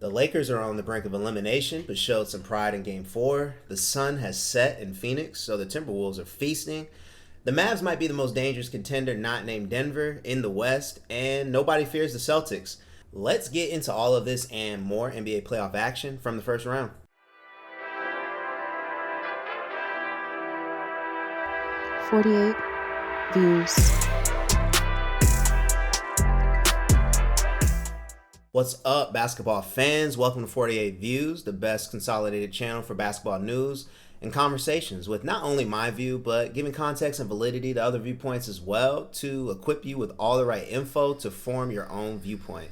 The Lakers are on the brink of elimination, but showed some pride in Game 4. The sun has set in Phoenix, so the Timberwolves are feasting. The Mavs might be the most dangerous contender not named Denver in the West, and nobody fears the Celtics. Let's get into all of this and more NBA playoff action from the first round. Views. What's up, basketball fans? Welcome to 48 Views, the best consolidated channel for basketball news and conversations with not only my view, but giving context and validity to other viewpoints as well to equip you with all the right info to form your own viewpoint.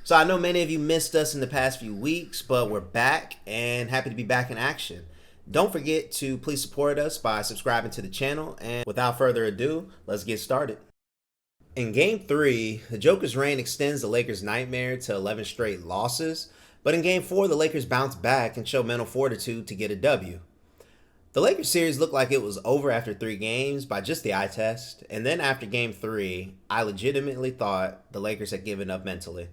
So I know many of you missed us in the past few weeks, but we're back and happy to be back in action. Don't forget to please support us by subscribing to the channel, and without further ado, let's get started. In Game 3, the Joker's reign extends the Lakers' nightmare to 11 straight losses, but in Game 4, the Lakers bounced back and showed mental fortitude to get a W. The Lakers series looked like it was over after 3 games by just the eye test, and then after Game 3, I legitimately thought the Lakers had given up mentally.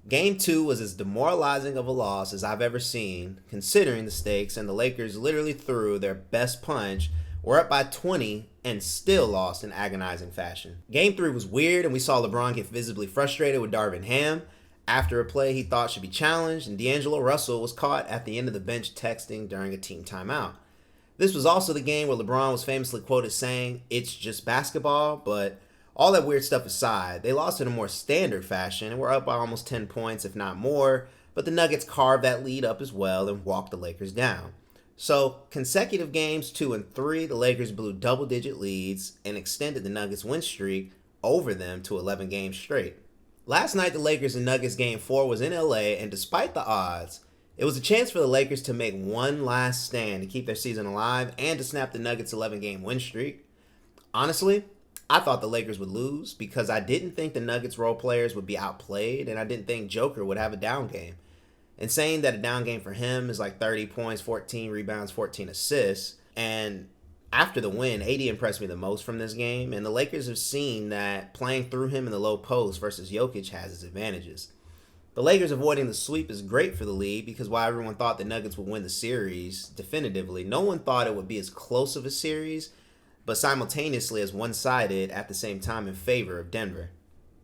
Game 2 was as demoralizing of a loss as I've ever seen, considering the stakes, and the Lakers literally threw their best punch, were up by 20, and still lost in agonizing fashion. Game 3 was weird, and we saw LeBron get visibly frustrated with Darvin Ham after a play he thought should be challenged, and D'Angelo Russell was caught at the end of the bench texting during a team timeout. This was also the game where LeBron was famously quoted saying, "It's just basketball," but all that weird stuff aside, they lost in a more standard fashion and were up by almost 10 points, if not more, but the Nuggets carved that lead up as well and walked the Lakers down. So, consecutive games 2 and 3, the Lakers blew double-digit leads and extended the Nuggets' win streak over them to 11 games straight. Last night, the Lakers and Nuggets Game 4 was in LA, and despite the odds, it was a chance for the Lakers to make one last stand to keep their season alive and to snap the Nuggets' 11-game win streak. Honestly, I thought the Lakers would lose because I didn't think the Nuggets role players would be outplayed, and I didn't think Joker would have a down game. And saying that a down game for him is like 30 points, 14 rebounds, 14 assists. And after the win, AD impressed me the most from this game. And the Lakers have seen that playing through him in the low post versus Jokic has its advantages. The Lakers avoiding the sweep is great for the league because while everyone thought the Nuggets would win the series definitively, no one thought it would be as close of a series, but simultaneously as one-sided at the same time in favor of Denver.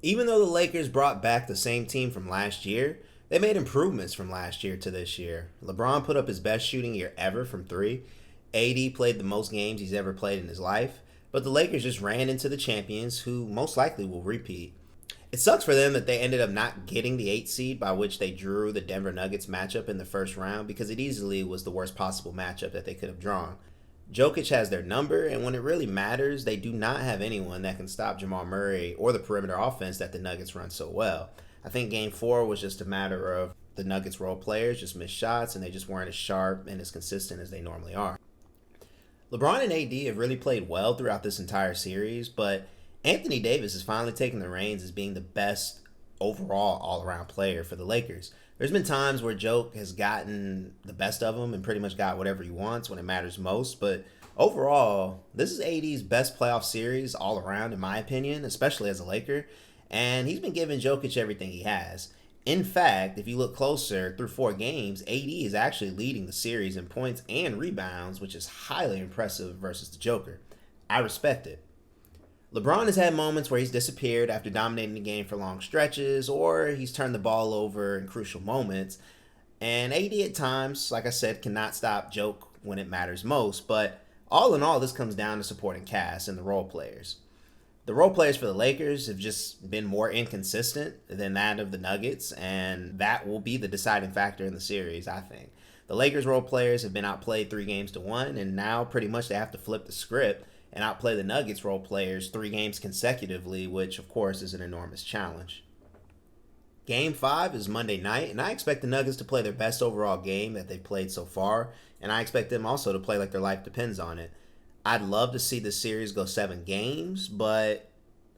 Even though the Lakers brought back the same team from last year, they made improvements from last year to this year. LeBron put up his best shooting year ever from 3. AD played the most games he's ever played in his life. But the Lakers just ran into the champions who most likely will repeat. It sucks for them that they ended up not getting the 8 seed by which they drew the Denver Nuggets matchup in the first round because it easily was the worst possible matchup that they could have drawn. Jokic has their number, and when it really matters, they do not have anyone that can stop Jamal Murray or the perimeter offense that the Nuggets run so well. I think Game 4 was just a matter of the Nuggets role players just missed shots and they just weren't as sharp and as consistent as they normally are. LeBron and AD have really played well throughout this entire series, but Anthony Davis has finally taken the reins as being the best overall all-around player for the Lakers. There's been times where Joke has gotten the best of him and pretty much got whatever he wants when it matters most, but overall, this is AD's best playoff series all around in my opinion, especially as a Laker. And he's been giving Jokic everything he has. In fact, if you look closer, through 4 games, AD is actually leading the series in points and rebounds, which is highly impressive versus the Joker. I respect it. LeBron has had moments where he's disappeared after dominating the game for long stretches, or he's turned the ball over in crucial moments. And AD at times, like I said, cannot stop Joke when it matters most. But all in all, this comes down to supporting cast and the role players. The role players for the Lakers have just been more inconsistent than that of the Nuggets, and that will be the deciding factor in the series, I think. The Lakers role players have been outplayed 3 games to 1, and now pretty much they have to flip the script and outplay the Nuggets role players 3 games consecutively, which of course is an enormous challenge. Game 5 is Monday night, and I expect the Nuggets to play their best overall game that they've played so far, and I expect them also to play like their life depends on it. I'd love to see the series go 7 games, but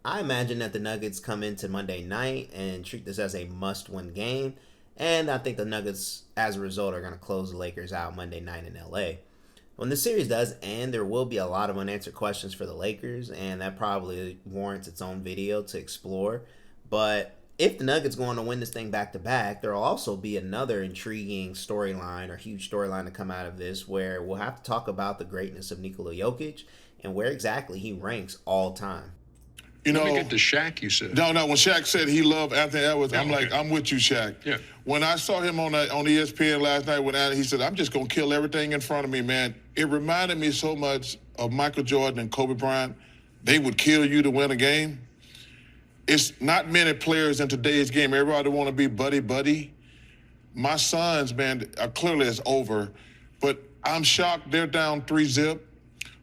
I imagine that the Nuggets come into Monday night and treat this as a must-win game, and I think the Nuggets, as a result, are going to close the Lakers out Monday night in LA. When the series does end, there will be a lot of unanswered questions for the Lakers, and that probably warrants its own video to explore, but If the Nuggets go on to win this thing back-to-back, there will also be another intriguing storyline or huge storyline to come out of this where we'll have to talk about the greatness of Nikola Jokic and where exactly he ranks all time. You know, Let me get to Shaq, you said. No, when Shaq said he loved Anthony Edwards, I'm like, I'm with you, Shaq. Yeah. When I saw him on ESPN last night with Anthony, he said, I'm just going to kill everything in front of me, man. It reminded me so much of Michael Jordan and Kobe Bryant. They would kill you to win a game. It's not many players in today's game. Everybody want to be buddy-buddy. My Suns, man, clearly it's over. But I'm shocked they're down 3-0.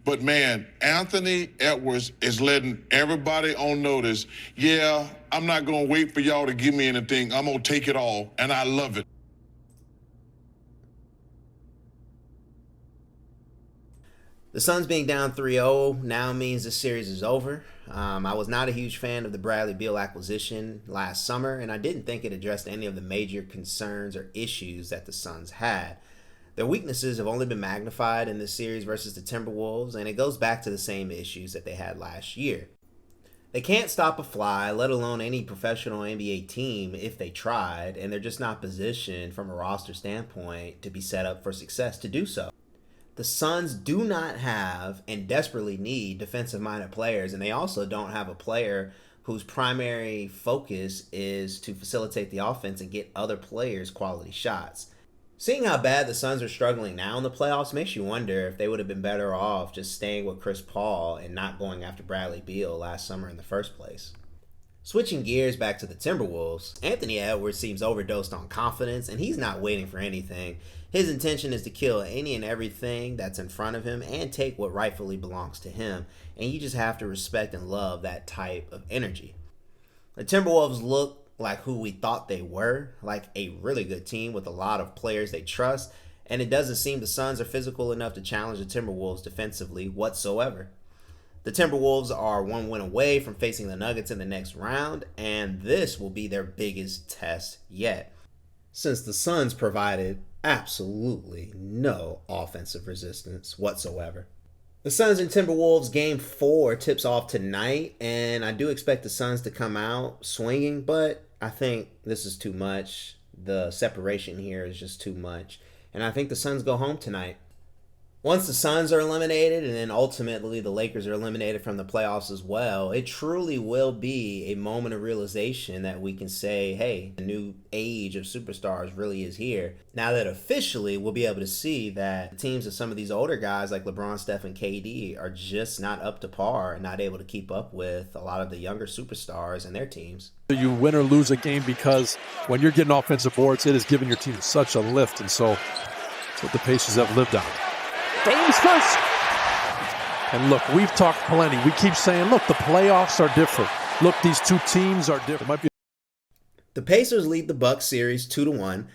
But, man, Anthony Edwards is letting everybody on notice, yeah, I'm not going to wait for y'all to give me anything. I'm going to take it all, and I love it. The Suns being down 3-0 now means this series is over. I was not a huge fan of the Bradley Beal acquisition last summer, and I didn't think it addressed any of the major concerns or issues that the Suns had. Their weaknesses have only been magnified in this series versus the Timberwolves, and it goes back to the same issues that they had last year. They can't stop a fly, let alone any professional NBA team if they tried, and they're just not positioned from a roster standpoint to be set up for success to do so. The Suns do not have and desperately need defensive-minded players, and they also don't have a player whose primary focus is to facilitate the offense and get other players quality shots. Seeing how bad the Suns are struggling now in the playoffs makes you wonder if they would have been better off just staying with Chris Paul and not going after Bradley Beal last summer in the first place. Switching gears back to the Timberwolves, Anthony Edwards seems overdosed on confidence, and he's not waiting for anything. His intention is to kill any and everything that's in front of him and take what rightfully belongs to him, and you just have to respect and love that type of energy. The Timberwolves look like who we thought they were, like a really good team with a lot of players they trust, and it doesn't seem the Suns are physical enough to challenge the Timberwolves defensively whatsoever. The Timberwolves are one win away from facing the Nuggets in the next round, and this will be their biggest test yet, since the Suns provided absolutely no offensive resistance whatsoever. The Suns and Timberwolves Game 4 tips off tonight, and I do expect the Suns to come out swinging, but I think this is too much. The separation here is just too much, and I think the Suns go home tonight. Once the Suns are eliminated, and then ultimately the Lakers are eliminated from the playoffs as well, it truly will be a moment of realization that we can say, hey, the new age of superstars really is here. Now that officially we'll be able to see that the teams of some of these older guys like LeBron, Steph, and KD are just not up to par and not able to keep up with a lot of the younger superstars and their teams. You win or lose a game because when you're getting offensive boards, it is giving your team such a lift, and so that's what the Pacers have lived on. Dame's first. And look, we've talked plenty. We keep saying, look, the playoffs are different. Look, these two teams are different. The Pacers lead the Bucks series 2-1,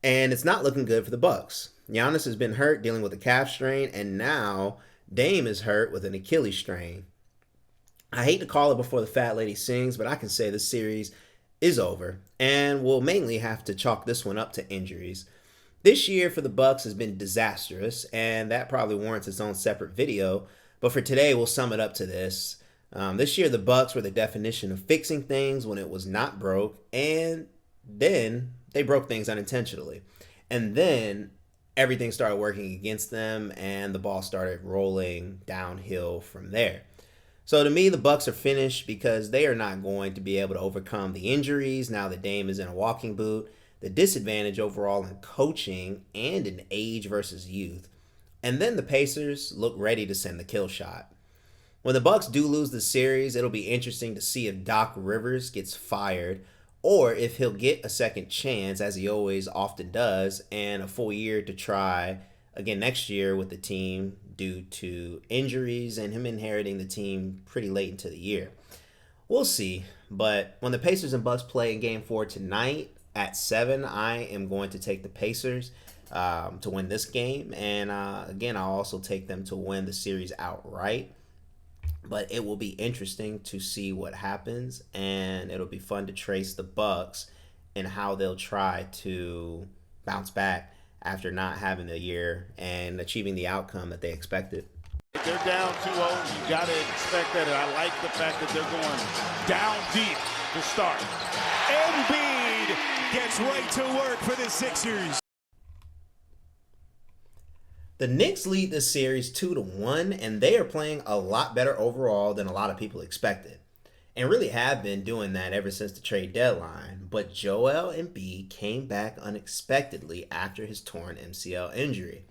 and it's not looking good for the Bucks. Giannis has been hurt dealing with a calf strain, and now Dame is hurt with an Achilles strain. I hate to call it before the fat lady sings, but I can say this series is over, and we'll mainly have to chalk this one up to injuries. This year for the Bucks has been disastrous, and that probably warrants its own separate video. But for today, we'll sum it up to this. This year, the Bucks were the definition of fixing things when it was not broke, and then they broke things unintentionally. And then everything started working against them, and the ball started rolling downhill from there. So to me, the Bucks are finished because they are not going to be able to overcome the injuries now that Dame is in a walking boot, the disadvantage overall in coaching, and in age versus youth. And then the Pacers look ready to send the kill shot. When the Bucks do lose the series, it'll be interesting to see if Doc Rivers gets fired or if he'll get a second chance, as he always often does, and a full year to try again next year with the team due to injuries and him inheriting the team pretty late into the year. We'll see, but when the Pacers and Bucks play in Game 4 tonight, at 7, I am going to take the Pacers to win this game. And again, I'll also take them to win the series outright. But it will be interesting to see what happens. And it'll be fun to trace the Bucks and how they'll try to bounce back after not having a year and achieving the outcome that they expected. They're down 2-0. You got to expect that. And I like the fact that they're going down deep to start. And gets right to work for the Sixers. The Knicks lead this series 2-1, and they are playing a lot better overall than a lot of people expected, and really have been doing that ever since the trade deadline. But Joel Embiid came back unexpectedly after his torn MCL injury.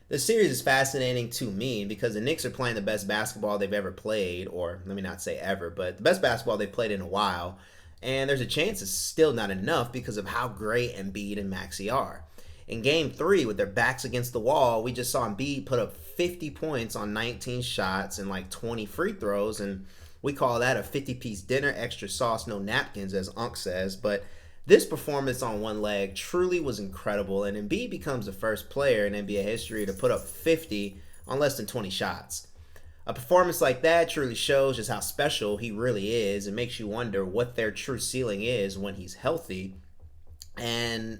The series is fascinating to me because the Knicks are playing the best basketball they've ever played, or let me not say ever, but the best basketball they've played in a while, and there's a chance it's still not enough because of how great Embiid and Maxey are. In Game 3, with their backs against the wall, we just saw Embiid put up 50 points on 19 shots and like 20 free throws, and we call that a 50-piece dinner, extra sauce, no napkins, as Unc says. But this performance on one leg truly was incredible, and Embiid becomes the first player in NBA history to put up 50 on less than 20 shots. A performance like that truly shows just how special he really is and makes you wonder what their true ceiling is when he's healthy. And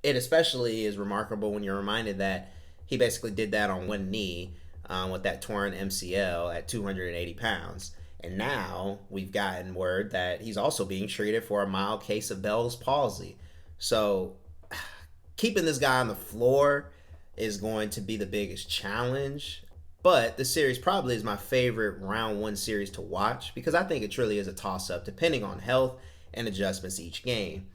it especially is remarkable when you're reminded that he basically did that on one knee with that torn MCL at 280 pounds. And now we've gotten word that he's also being treated for a mild case of Bell's palsy. So keeping this guy on the floor is going to be the biggest challenge. But this series probably is my favorite round one series to watch because I think it truly is a toss-up depending on health and adjustments each game.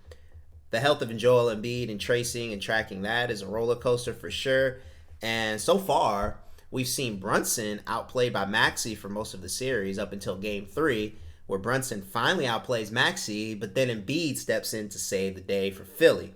The health of Joel Embiid and tracing and tracking that is a roller coaster for sure. And so far, we've seen Brunson outplayed by Maxey for most of the series up until Game 3, where Brunson finally outplays Maxey, but then Embiid steps in to save the day for Philly.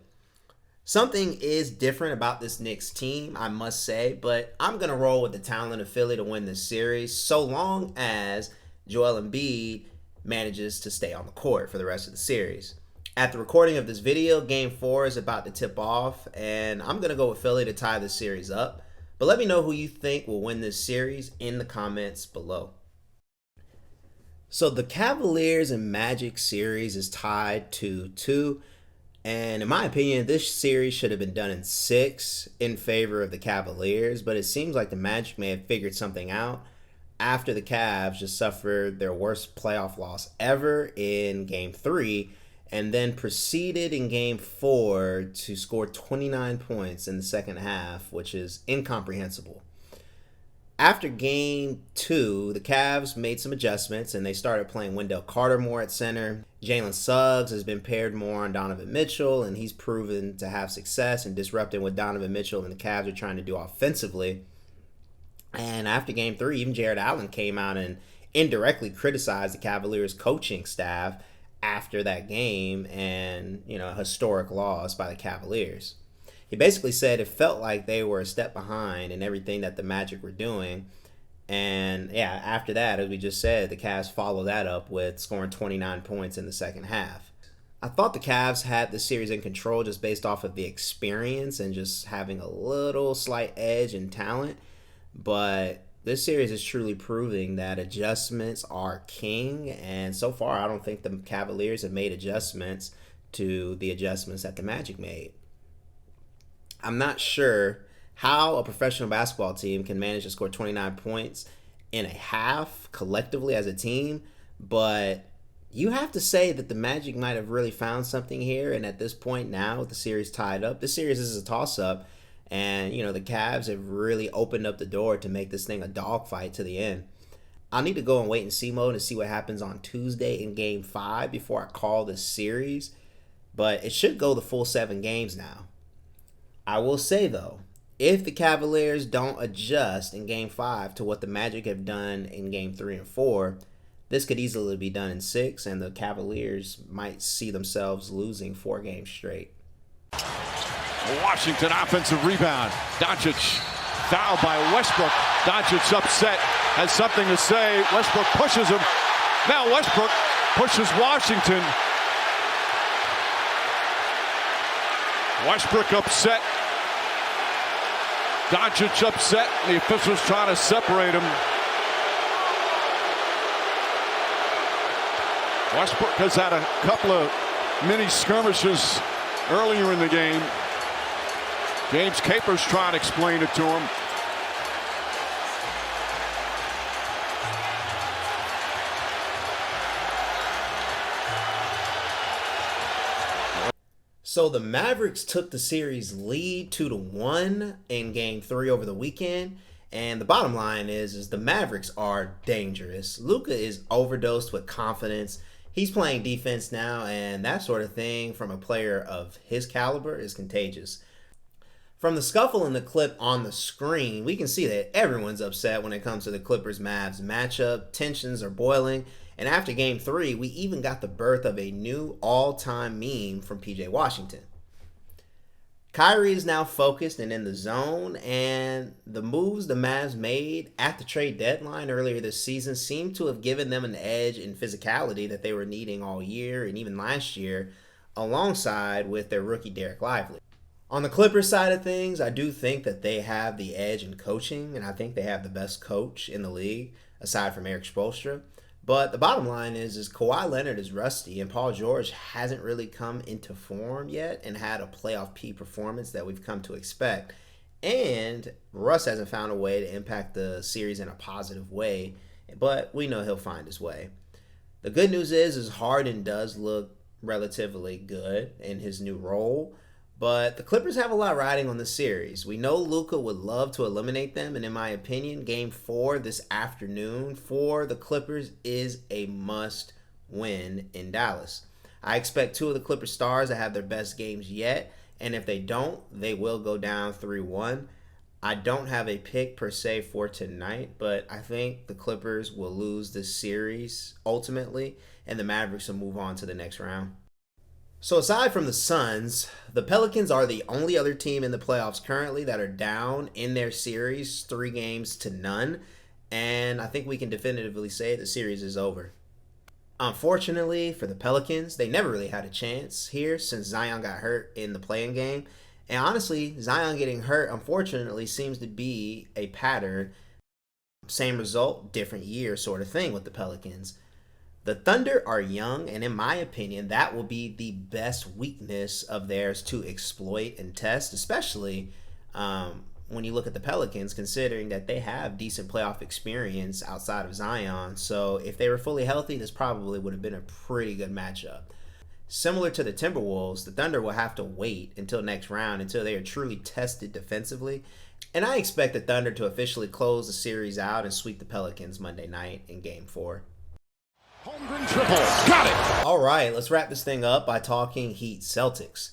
Something is different about this Knicks team, I must say, but I'm going to roll with the talent of Philly to win this series so long as Joel Embiid manages to stay on the court for the rest of the series. At the recording of this video, Game 4 is about to tip off, and I'm going to go with Philly to tie this series up. But let me know who you think will win this series in the comments below. So the Cavaliers and Magic series is tied 2-2. And in my opinion, this series should have been done in 6 in favor of the Cavaliers. But it seems like the Magic may have figured something out after the Cavs just suffered their worst playoff loss ever in Game 3. And then proceeded in Game 4 to score 29 points in the second half, which is incomprehensible. After Game 2, the Cavs made some adjustments, and they started playing Wendell Carter more at center. Jalen Suggs has been paired more on Donovan Mitchell, and he's proven to have success in disrupting what Donovan Mitchell and the Cavs are trying to do offensively. And after Game 3, even Jared Allen came out and indirectly criticized the Cavaliers' coaching staff after that game and, a historic loss by the Cavaliers. He basically said it felt like they were a step behind in everything that the Magic were doing. And yeah, after that, as we just said, the Cavs followed that up with scoring 29 points in the second half. I thought the Cavs had the series in control just based off of the experience and just having a little slight edge in talent. But this series is truly proving that adjustments are king, and so far I don't think the Cavaliers have made adjustments to the adjustments that the Magic made. I'm not sure how a professional basketball team can manage to score 29 points in a half collectively as a team, but you have to say that the Magic might have really found something here, and at this point now with the series tied up, this series is a toss-up. And, the Cavs have really opened up the door to make this thing a dogfight to the end. I'll need to go in wait-and-see mode and see what happens on Tuesday in Game 5 before I call this series. But it should go the full 7 games now. I will say, though, if the Cavaliers don't adjust in Game 5 to what the Magic have done in Game 3 and 4, this could easily be done in 6, and the Cavaliers might see themselves losing 4 games straight. Washington offensive rebound. Doncic fouled by Westbrook. Doncic upset, has something to say. Westbrook pushes him. Now Westbrook pushes Washington. Westbrook upset. Doncic upset. The officials trying to separate him. Westbrook has had a couple of mini skirmishes earlier in the game. James Capers trying to explain it to him. So the Mavericks took the series lead 2-1 in game 3 over the weekend. And the bottom line is the Mavericks are dangerous. Luka is overdosed with confidence. He's playing defense now, and that sort of thing from a player of his caliber is contagious. From the scuffle in the clip on the screen, we can see that everyone's upset when it comes to the Clippers-Mavs matchup. Tensions are boiling. And after game 3, we even got the birth of a new all-time meme from PJ Washington. Kyrie is now focused and in the zone, and the moves the Mavs made at the trade deadline earlier this season seem to have given them an edge in physicality that they were needing all year and even last year, alongside with their rookie Derek Lively. On the Clippers side of things, I do think that they have the edge in coaching, and I think they have the best coach in the league, aside from Eric Spoelstra. But the bottom line is Kawhi Leonard is rusty, and Paul George hasn't really come into form yet and had a playoff P performance that we've come to expect. And Russ hasn't found a way to impact the series in a positive way, but we know he'll find his way. The good news is Harden does look relatively good in his new role, but the Clippers have a lot riding on the series. We know Luka would love to eliminate them, and in my opinion, Game 4 this afternoon for the Clippers is a must-win in Dallas. I expect 2 of the Clippers stars to have their best games yet, and if they don't, they will go down 3-1. I don't have a pick per se for tonight, but I think the Clippers will lose this series ultimately, and the Mavericks will move on to the next round. So aside from the Suns, the Pelicans are the only other team in the playoffs currently that are down in their series 3-0, and I think we can definitively say the series is over. Unfortunately for the Pelicans, they never really had a chance here since Zion got hurt in the play-in game, and honestly, Zion getting hurt unfortunately seems to be a pattern. Same result, different year sort of thing with the Pelicans. The Thunder are young, and in my opinion, that will be the best weakness of theirs to exploit and test, especially when you look at the Pelicans, considering that they have decent playoff experience outside of Zion. So if they were fully healthy, this probably would have been a pretty good matchup. Similar to the Timberwolves, the Thunder will have to wait until next round until they are truly tested defensively. And I expect the Thunder to officially close the series out and sweep the Pelicans Monday night in Game 4. Holmgren triple. Got it. All right, let's wrap this thing up by talking Heat Celtics.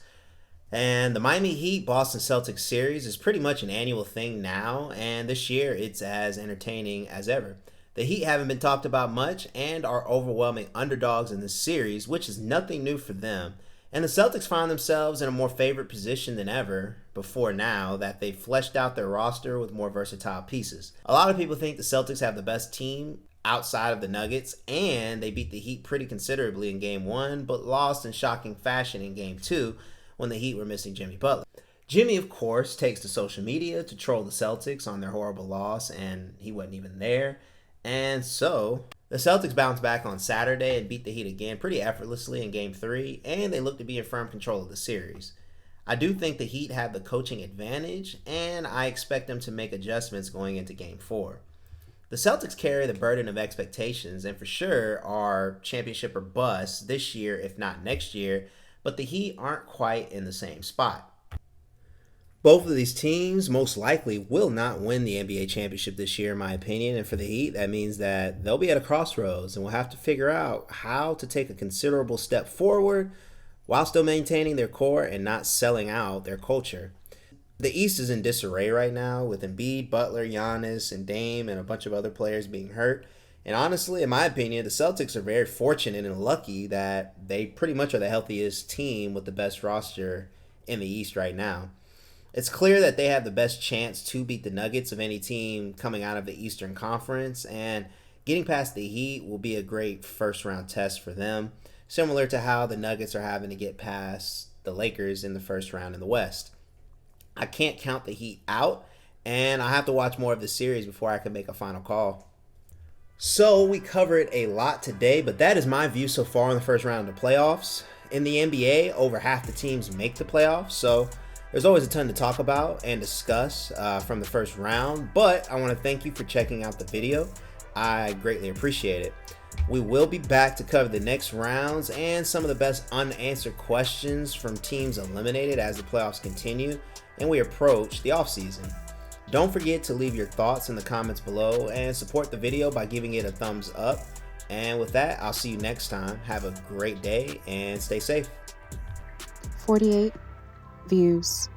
And the Miami Heat Boston Celtics series is pretty much an annual thing now, and this year it's as entertaining as ever. The Heat haven't been talked about much and are overwhelming underdogs in this series, which is nothing new for them. And the Celtics find themselves in a more favored position than ever before now that they've fleshed out their roster with more versatile pieces. A lot of people think the Celtics have the best team outside of the Nuggets, and they beat the Heat pretty considerably in Game 1, but lost in shocking fashion in Game 2 when the Heat were missing Jimmy Butler. Jimmy, of course, takes to social media to troll the Celtics on their horrible loss, and he wasn't even there. And so, the Celtics bounced back on Saturday and beat the Heat again pretty effortlessly in Game 3, and they look to be in firm control of the series. I do think the Heat have the coaching advantage, and I expect them to make adjustments going into Game 4. The Celtics carry the burden of expectations and for sure are championship or bust this year, if not next year, but the Heat aren't quite in the same spot. Both of these teams most likely will not win the NBA championship this year, in my opinion, and for the Heat, that means that they'll be at a crossroads and will have to figure out how to take a considerable step forward while still maintaining their core and not selling out their culture. The East is in disarray right now with Embiid, Butler, Giannis, and Dame, and a bunch of other players being hurt. And honestly, in my opinion, the Celtics are very fortunate and lucky that they pretty much are the healthiest team with the best roster in the East right now. It's clear that they have the best chance to beat the Nuggets of any team coming out of the Eastern Conference, and getting past the Heat will be a great first-round test for them, similar to how the Nuggets are having to get past the Lakers in the first round in the West. I can't count the Heat out, and I have to watch more of the series before I can make a final call. So we covered a lot today, but that is my view so far in the first round of the playoffs. In the NBA, over half the teams make the playoffs, so there's always a ton to talk about and discuss from the first round, but I want to thank you for checking out the video. I greatly appreciate it. We will be back to cover the next rounds and some of the best unanswered questions from teams eliminated as the playoffs continue and we approach the offseason. Don't forget to leave your thoughts in the comments below and support the video by giving it a thumbs up. And with that, I'll see you next time. Have a great day and stay safe. 48 views.